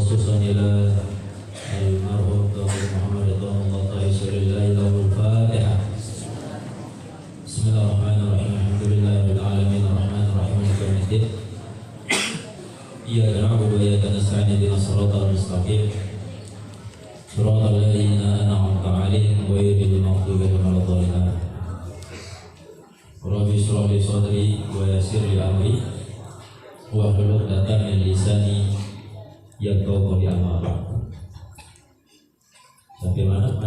khususan ila almarhum Dr. Muhammad Ridwanullah Taisurillahi lahul Fatihah. Bismillahirrahmanirrahim. Alhamdulillahirabbil alamin arrahmanir rahim maliki yaumiddin. Iyyaka na'budu wa iyyaka nasta'in ihdinas siratal mustaqim. Shiratal ladzina an'amta 'alaihim ghairil maghdubi 'alaihim waladdallin. Rabbi shrah li sadri wa yassir li amri wahlul 'uqdatam min lisani yafqahu qawli. Amma ba'd. Sampai mana?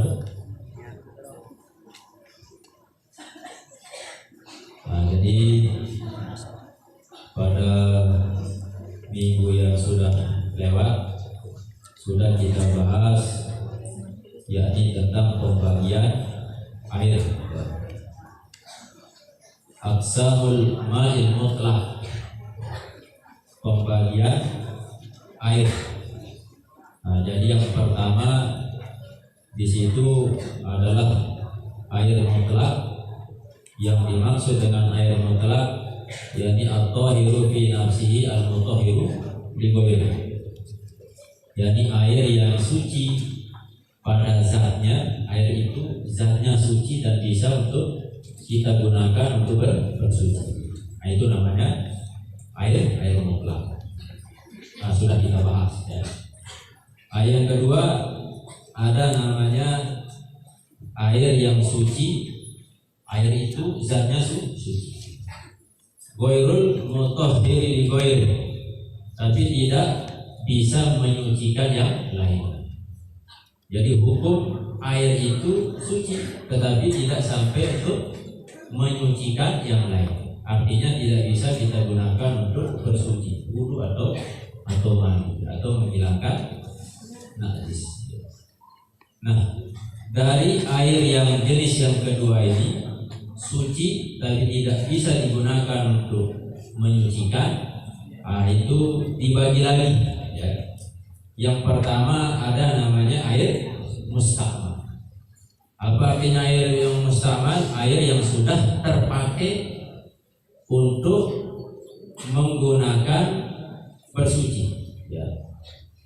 Nah, jadi pada minggu yang sudah lewat sudah kita bahas yakni tentang pembagian air. Aqsamul ma'il mutlaq, pembagian air. Nah, jadi yang pertama di situ adalah air mutlaq. Yang dimaksud dengan air mutlaq yakni at-tahiru fi nafsihi al-mutahhiru li ghairihi, yakni air yang suci pada zatnya. Air itu zatnya suci dan bisa untuk kita gunakan untuk bersuci. Nah, itu namanya air mutlaq. Nah, sudah kita bahas ya. Yang kedua ada namanya air yang suci. Air itu zatnya suci. Ghairul mutahhiri li ghairi, tapi tidak bisa menyucikan yang lain. Jadi hukum air itu suci tetapi tidak sampai untuk menyucikan yang lain. Artinya tidak bisa kita gunakan untuk bersuci, wudu atau mandi atau menghilangkan najis. Nah, dari air yang jenis yang kedua ini suci tapi tidak bisa digunakan untuk menyucikan, itu dibagi lagi ya. Yang pertama ada namanya air musta'mal. Apa artinya air yang musta'mal? Air yang sudah terpakai untuk menggunakan bersuci ya.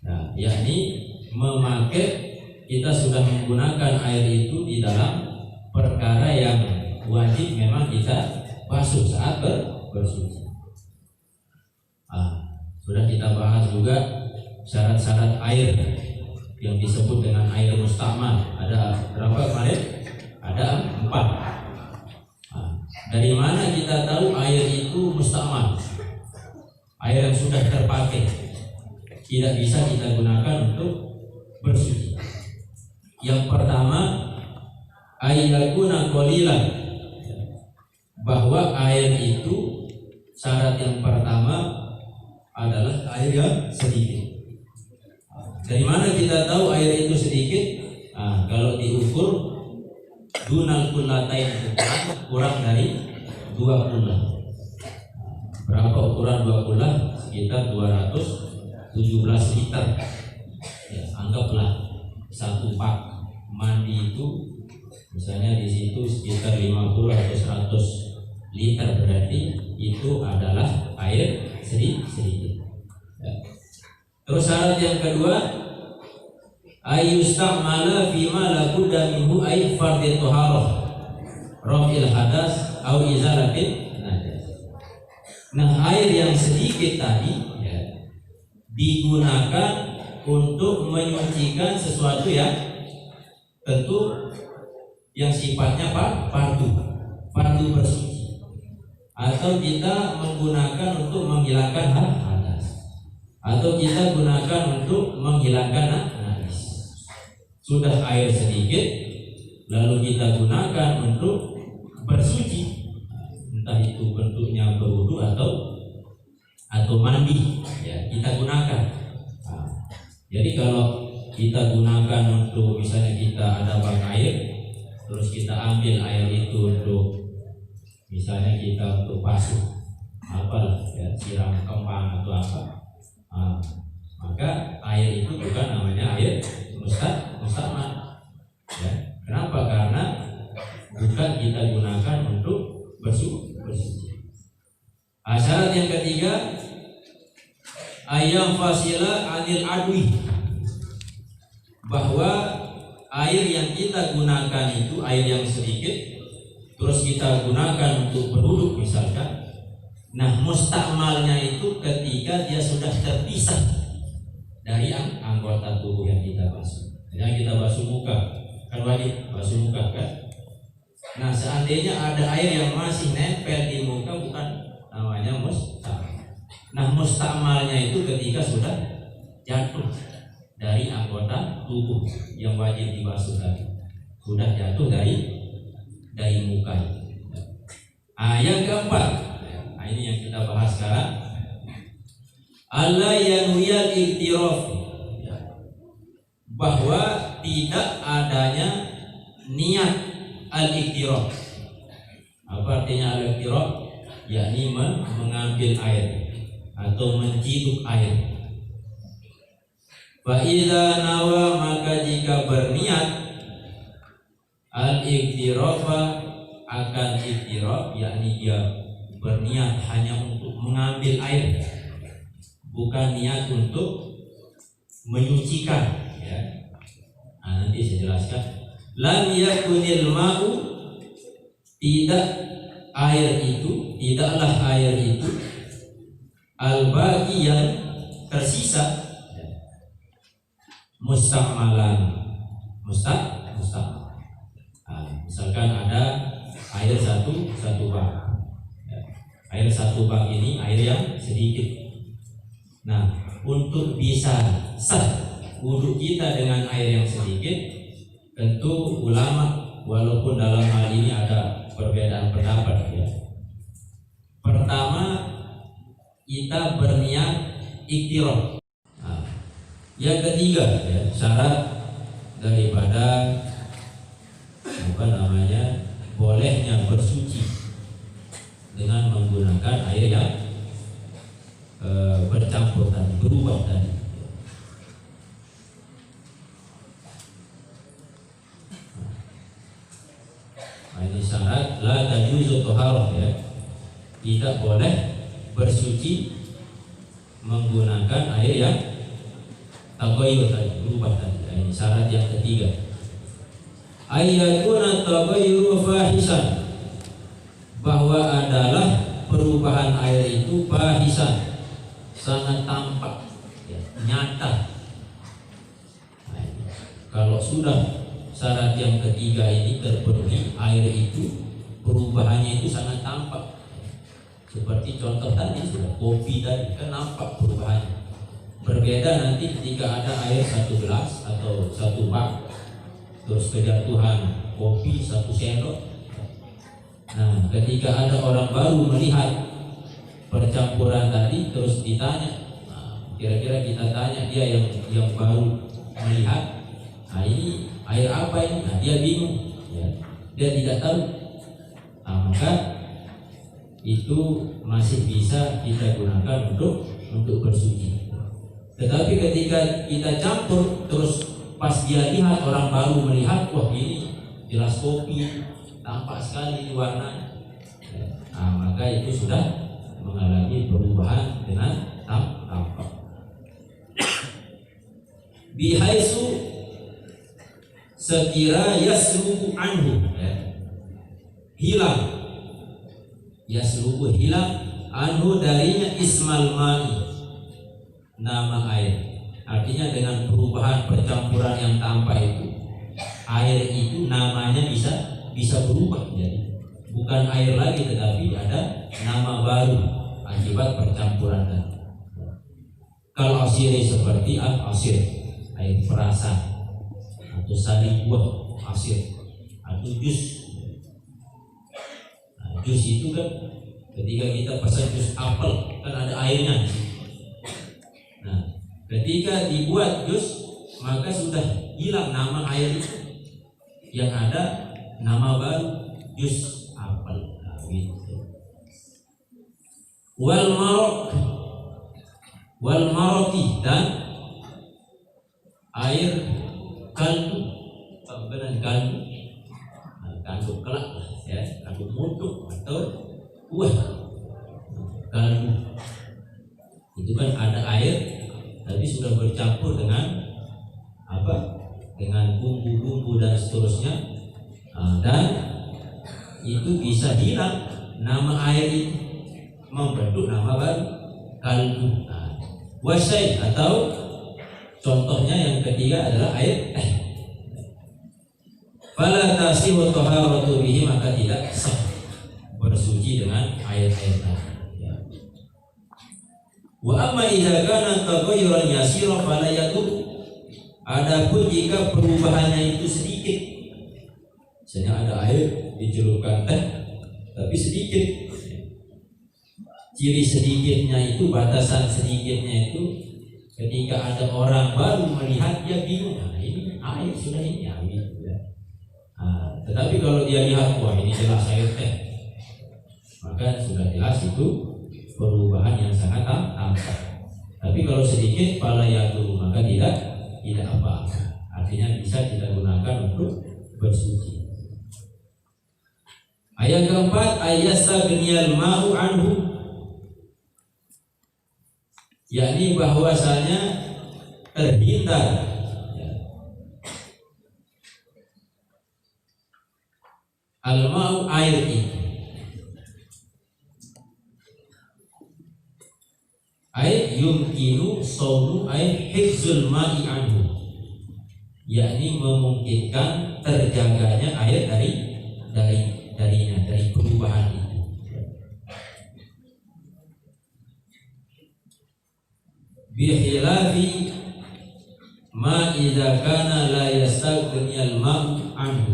Nah, yakni memakai, kita sudah menggunakan air itu di dalam perkara yang wajib memang kita basuh saat bersuci. Sudah kita bahas juga syarat-syarat air yang disebut dengan air musta'mal. Ada berapa kemarin? Ada 4. Dari mana kita tahu air itu musta'mal? Air yang sudah terpakai, tidak bisa kita gunakan untuk bersuci. Yang pertama, ayyakuna qalilan, bahwa air itu syarat yang pertama adalah air yang sedikit. Dari mana kita tahu air itu sedikit? Kalau diukur dunal kullatain, kurang dari 2 kullah. Berapa ukuran 2 kullah? Sekitar 217 liter ya, anggaplah 1 pak mandi itu misalnya di situ sekitar 50 atau 100 liter, berarti itu adalah air sedikit ya. Terus syarat yang kedua, ayyustamala fima la budda minhu ay fardhi taharah raf'il hadas au izalatin najas. Nah, air yang sedikit tadi ya, digunakan untuk menyucikan sesuatu yang tentu yang sifatnya fardu bersuci, atau kita menggunakan untuk menghilangkan hadas, atau kita gunakan untuk menghilangkan najis. Sudah air sedikit lalu kita gunakan untuk bersuci, entah itu bentuknya berwudu atau mandi ya, kita gunakan. Jadi kalau kita gunakan untuk misalnya kita ada bak air, terus kita ambil air itu untuk misalnya kita untuk basuh apalah ya, siram kembang atau apa, maka air itu bukan namanya air musta'mal ya. Kenapa? Karena bukan kita gunakan untuk bersuci. Syarat yang ketiga, ayam fasila anil adwi, bahwa air yang kita gunakan itu air yang sedikit, terus kita gunakan untuk penduduk misalkan. Nah, mustakmalnya itu ketika dia sudah terpisah dari anggota tubuh yang kita basuh. Yang kita basuh muka, kan wajib basuh muka kan. Nah, seandainya ada air yang masih nempel di muka, bukan namanya mustakmal. Nah, mustakmalnya itu ketika sudah jatuh dari anggota tubuh yang wajib dibasuh tadi, sudah jatuh dari muka itu. Yang keempat, ini yang kita bahas sekarang, Allah yanwiyal iktiraf, bahwa tidak adanya niat al-iktiraf. Apa artinya al-iktiraf? Yakni mengambil air atau menciduk air. Fa idza nawa, maka jika berniat al-iktirafa akan iktiraf, yakni dia berniat hanya untuk mengambil air, bukan niat untuk menyucikan ya. Nanti saya jelaskan. Lam yakunil ma'u, tidaklah air itu al-baqi yang tersisa mustakmalan. Misalkan ada air satu bak. Air satu bak ini air yang sedikit. Nah, untuk bisa sah wudhu kita dengan air yang sedikit, tentu ulama walaupun dalam hal ini ada perbedaan pendapat ya. Pertama, kita berniat iktiraf. Yang ketiga ya, syarat daripada bolehnya bersuci dengan menggunakan air yang bercampur tadi, berubah tadi. Ini syarat la tajuzu taharah ya. Tidak boleh bersuci menggunakan air yang taghayyur tadi, berubah tadi. Ini syarat yang ketiga. Ayyakuna taghayyuru fahisan, bahwa adalah perubahan air itu fahisan, sangat tampak ya, nyata. Nah, kalau sudah syarat yang ketiga ini terpenuhi, air itu perubahannya itu sangat tampak. Seperti contoh tadi sudah kopi tadi kan nampak perubahannya. Berbeda nanti ketika ada air satu gelas atau satu bak, terus kejatuhan kopi satu sendok. Nah, ketika ada orang baru melihat percampuran tadi, terus ditanya, kira-kira kita tanya dia yang baru melihat, nah ini air apa ini? Nah, dia bingung, ya. Dia tidak tahu. Nah, maka itu masih bisa kita gunakan untuk bersuci. Tetapi ketika kita campur, terus pas dia lihat, orang baru melihat, wah ini jelas kopi, tampak sekali warnanya. Nah, maka itu sudah mengalami perubahan dengan tampak. Bihaisu, sekira yaslubu anhu ya, hilang, yaslubu hilang anhu darinya ismal ma'i, nama air. Artinya dengan perubahan percampuran yang tampak itu, air itu namanya bisa berubah, jadi bukan air lagi tetapi ada nama baru akibat percampuran tadi. Kalau asir seperti asir air perasan, atau sari buah asir, atau jus. Nah, jus itu kan ketika kita pesan jus apel kan ada airnya. Nah, ketika dibuat jus maka sudah hilang nama air itu, yang ada nama baru jus apel. Nah, gitu. Wal maroti, dan air kaldu, benar kaldu, kaldu kelak ya, kaldu mutuk atau buah kaldu. Itu kan ada air apa dengan bumbu-bumbu dan seterusnya, dan itu bisa hilang nama air itu, membentuk nama baru kalbu. Wasai atau contohnya yang ketiga adalah air teh. Fala tasihu taharatu bihi, maka tidak sah bersuci dengan air-air tadi. Wa amma idza kana taghayyuran yasira fala yatub. Adapun jika perubahannya itu sedikit, misalnya ada air dicelupkan teh tapi sedikit, ciri sedikitnya itu, batasan sedikitnya itu ketika ada orang baru melihat dia bingung, nah ini air sudah ini ya, gitu ya. Tetapi kalau dia lihat, wah ini jelas air teh, maka sudah jelas itu perubahan yang sangat tampak. Tapi kalau sedikit pala yatu, maka tidak apa-apa. Artinya bisa kita gunakan untuk bersuci. Ayat keempat, ayastaghniyal ma'u anhu, yakni bahwasanya terhindar al-ma'u, air itu, ay yumkinu sawnu ay hifzul ma'i anhu, yakni memungkinkan terjaganya air dari perubahan itu. Bihilafi ma idza kana la yastaghni al-ma'u anhu.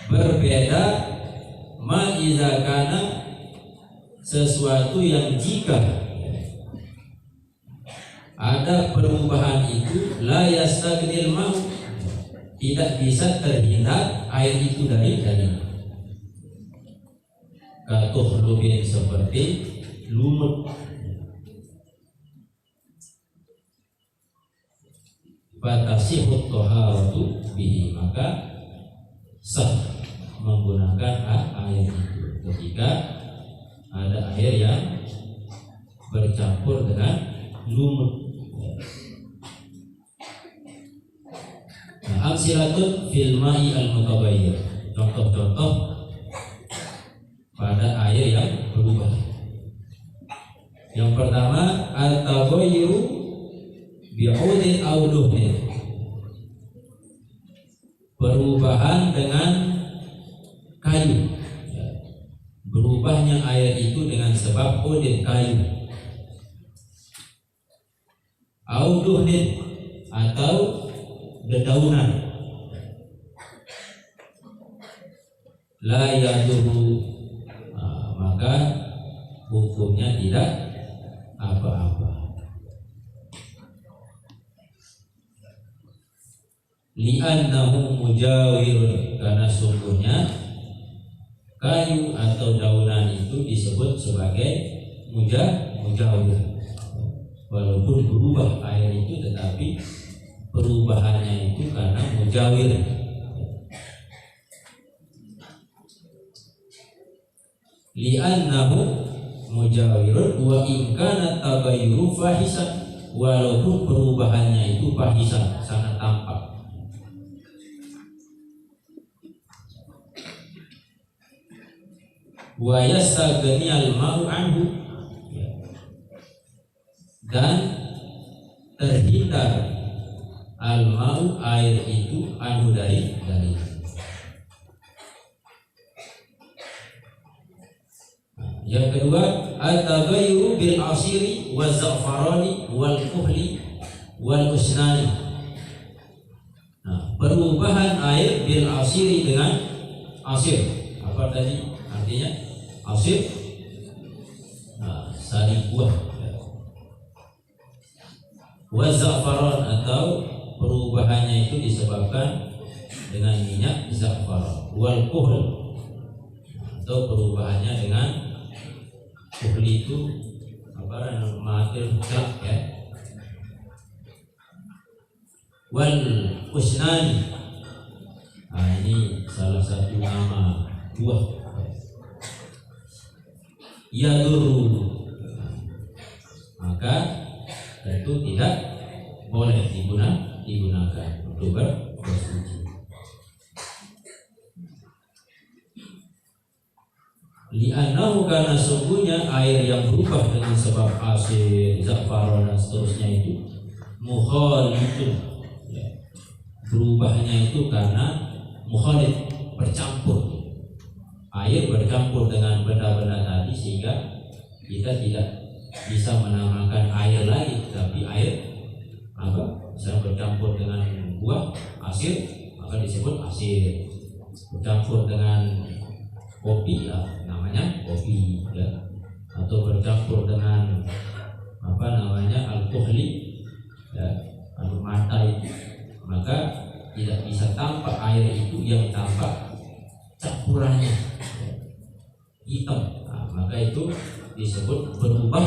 Berbeda ma idza kana, sesuatu yang jika ada perubahan itu la yastaghnil ma'u, tidak bisa terhindar air itu dari katuhlubin, seperti lumut. Fatasihut taharatu bihi, maka sah menggunakan air itu ketika ada air yang bercampur dengan lumut. Nah, amsilatun fil ma'i al-mutaghayyir, contoh-contoh pada air yang berubah. Yang pertama, at-taghayyuru bi'udin aw duhnin, perubahan dengan kayu, berubahnya air itu dengan sebab udin, kayu, au duhnin, atau dedaunan, la yadurru, maka hukumnya tidak apa-apa. Li'annahu mujawirun, karena sungguhnya kayu atau daunan itu disebut sebagai mujawir. Walaupun berubah air itu, tetapi perubahannya itu karena mujawir. Li'annahu mujawirun wa in kana taghayyuru fahisan, walaupun perubahannya itu fahisan, sangat tampak. Wa yastaghniyal ma'u anhu, dan terhindar al-ma'u, air itu, anhu dari. Yang kedua, at-taghayyuru bil asiri waz za'farani wal kuhli wal usnani. Nah, perubahan air bil asiri, dengan asir. Apa tadi artinya asir? Nah, sari buah. Waz za'faran, atau perubahannya itu disebabkan dengan minyak za'faran. Wal kuhl, atau perubahannya dengan kuhli, itu apa namanya, gelap ya. Wal usnani, nah ini salah satu nama buah. Yadurru, itu tidak boleh digunakan untuk bersuci. Li'annahu, karena sungguhnya air yang berubah dengan sebab asir, za'faron dan seterusnya itu mukhalidun, ya. Berubahnya itu karena mukhalid, bercampur. Air bercampur dengan benda-benda tadi sehingga kita tidak bisa menamakan air lagi, tapi air apa? Bisa bercampur dengan buah asir, maka disebut asir. Bercampur dengan kopi, ya, namanya kopi, ya. Atau bercampur dengan apa namanya alkoholi, ya, atau mata itu, maka tidak bisa tampak air itu yang tampak campurannya, ya, hitam. Nah, maka itu disebut berubah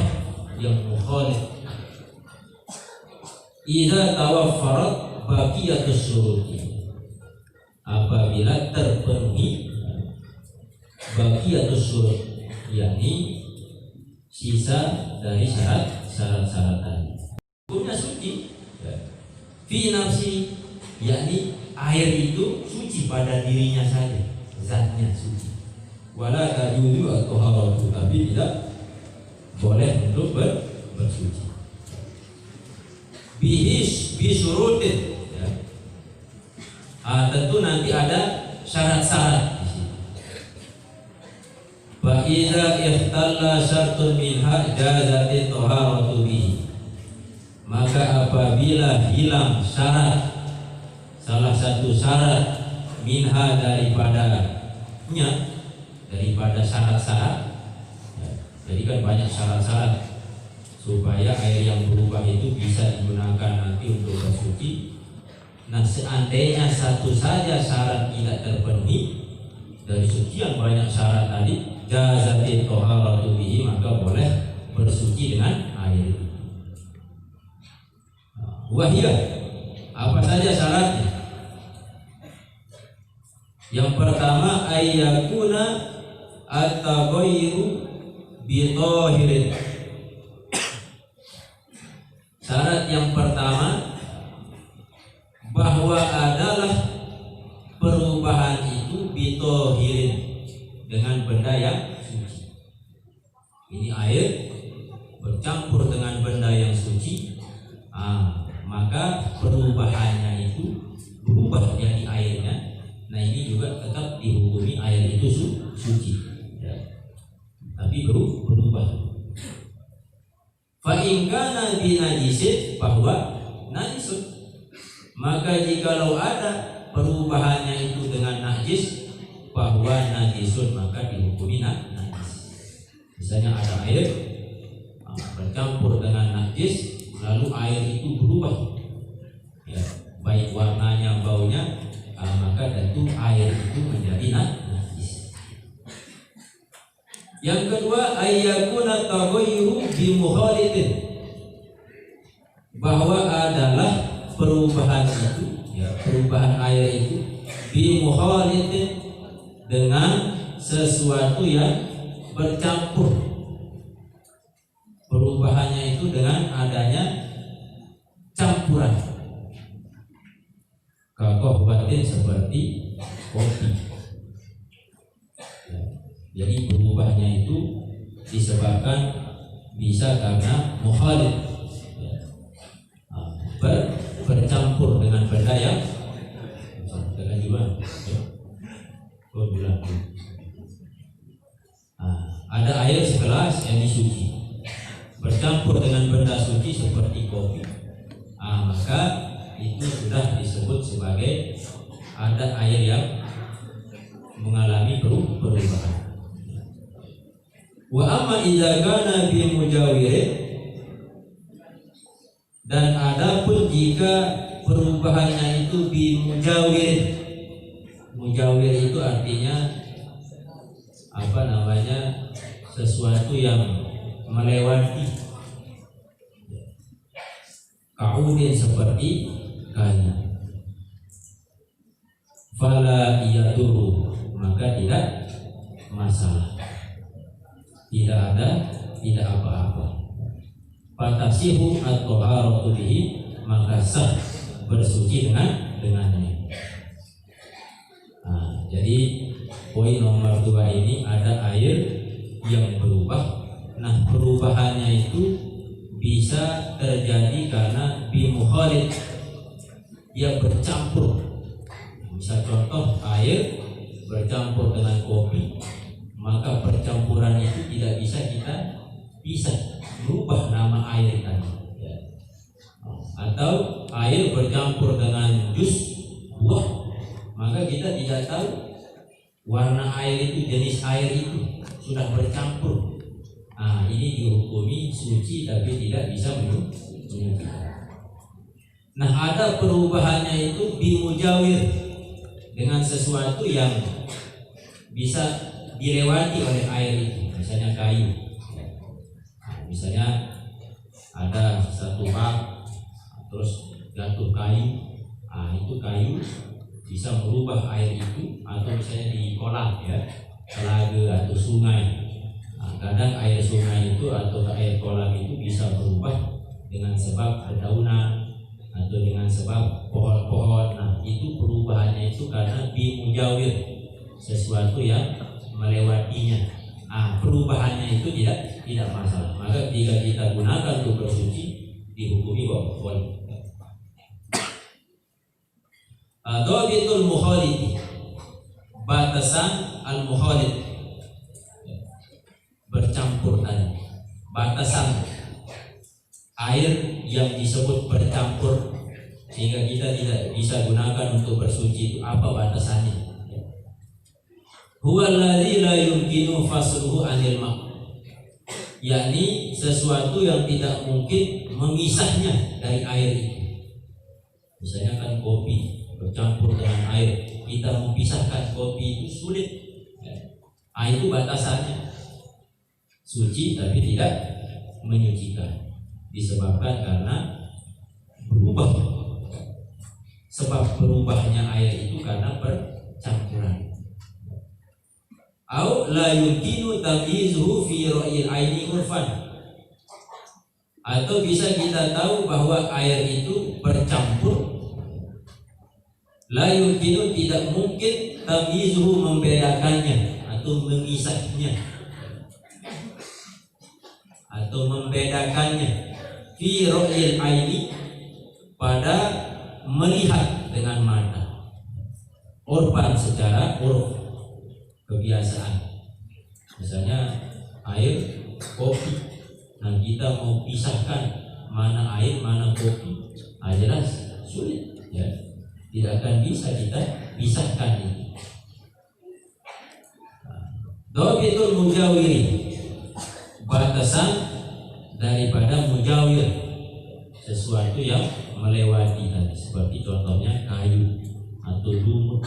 yang mukhalid. Idza tawaffarat baqiyatus syuruti, apabila terpenuhi baqiyatus syurut, yakni sisa dari syarat-syarat tadi. Hukumnya suci, ya. Fi nafsi, yakni air itu suci pada dirinya saja, zatnya suci. Wala tajuzu atau haram, tapi tidak boleh untuk bersuci. Bisyurutin, ya. Tentu nanti ada syarat-syarat di sini. Fa idza ikhtalla syartun minha jazati taharatu bihi, maka apabila hilang syarat, salah satu syarat minha daripada syarat-syarat, ya. Jadi kan banyak syarat-syarat supaya air yang berubah itu bisa digunakan nanti untuk bersuci. Nah, seandainya satu saja syarat tidak terpenuhi dari sekian banyak syarat tadi, jazati taharatu bihi, maka boleh bersuci dengan air itu. Wahia, apa saja syaratnya? Yang pertama, ayyakuna at-taghayyiru bi tahirin. Syarat yang pertama, bahwa adalah perubahan itu bi tahirin, dengan benda yang suci. Ini air bercampur dengan benda yang suci, maka perubahannya itu berubah jadi airnya. Nah, ini juga tetap dihukumi air itu suci, ya. Tapi berubah. Fa in kana binajisin, bahwa najisun, maka jikalau ada perubahannya itu dengan najis, bahwa najisun, maka dihukumi najis. Misalnya ada air bercampur dengan najis, lalu air itu berubah, ya, baik warnanya, baunya, maka tentu air itu menjadi najis. Yang kedua, ayyakuna taghayyuru bi mukhalidin, bahwa adalah perubahan itu, ya, perubahan air itu bi mukhalidin, dengan sesuatu yang bercampur. Perubahannya itu dengan adanya campuran. Kakohbatin, seperti kopi, ya. Jadi berubahnya itu disebabkan bisa karena mukhalid, ya, bercampur dengan benda yang dengan gimana? Ada air segelas yang suci bercampur dengan benda suci seperti kopi, maka itu sudah disebut sebagai ada air yang mengalami perubahan. Wa amma idza kana bi mujawirin, dan adapun jika perubahannya itu bi mujawir. Mujawir itu artinya apa namanya, sesuatu yang melewati, kaudin, seperti kayu. Fala yadurru, maka tidak masalah, tidak apa-apa. fatasihu at-thaharatu bihi, maka sah bersuci dengannya. Nah, jadi poin nomor 2 ini ada air yang berubah. Nah, perubahannya itu bisa terjadi karena bimukhalid, dia bercampur. Misal contoh, air bercampur dengan kopi, maka percampuran itu tidak bisa berubah nama air tadi. Atau air bercampur dengan jus buah, maka kita tidak tahu warna air itu, jenis air itu sudah bercampur. Nah, ini dihukumi suci tapi tidak bisa menyucikan. Nah, ada perubahannya itu bimujawir, dengan sesuatu yang bisa dilewati oleh air itu, misalnya kayu. Nah, misalnya ada satu bak, terus jatuh kayu, nah itu kayu bisa merubah air itu. Atau misalnya di kolam ya, telaga atau sungai. Nah, kadang air sungai itu atau air kolam itu bisa berubah dengan sebab dedaunan atau dengan sebab pohon-pohon. Nah, itu perubahannya itu karena bimujawir, sesuatu yang melewatinya. Nah, perubahannya itu tidak masalah. Maka jika kita gunakan untuk bersuci, dihukumi boleh. Dhabitul mukhalid, batasan al-mukhalid, bercampur tadi. Batasan air yang disebut bercampur sehingga kita tidak bisa gunakan untuk bersuci, itu apa batasannya? Huwa alladzi la yumkinu fasluhu 'anil ma', yakni sesuatu yang tidak mungkin memisahnya dari air itu. Misalnya kan kopi bercampur dengan air, kita memisahkan kopi itu sulit. Nah, itu batasannya. Suci tapi tidak menyucikan, disebabkan karena berubah. Sebab berubahnya air itu karena percampuran. Au la yumkinu tamyizuhu fi ra'yil aini urfan, atau bisa kita tahu bahwa air itu bercampur. La yumkinu, tidak mungkin, tamyizuhu, membedakannya atau memisahnya atau membedakannya, fi ra'yil aini, pada melihat dengan mata, urfan, secara urf, kebiasaan. Misalnya air kopi, nah kita mau pisahkan mana air mana kopi, jelas sulit ya, tidak akan bisa kita pisahkan ini. Dhabitul mujawiri, batasan daripada mujawir, sesuatu yang melewati tadi, seperti contohnya kayu atau lumut.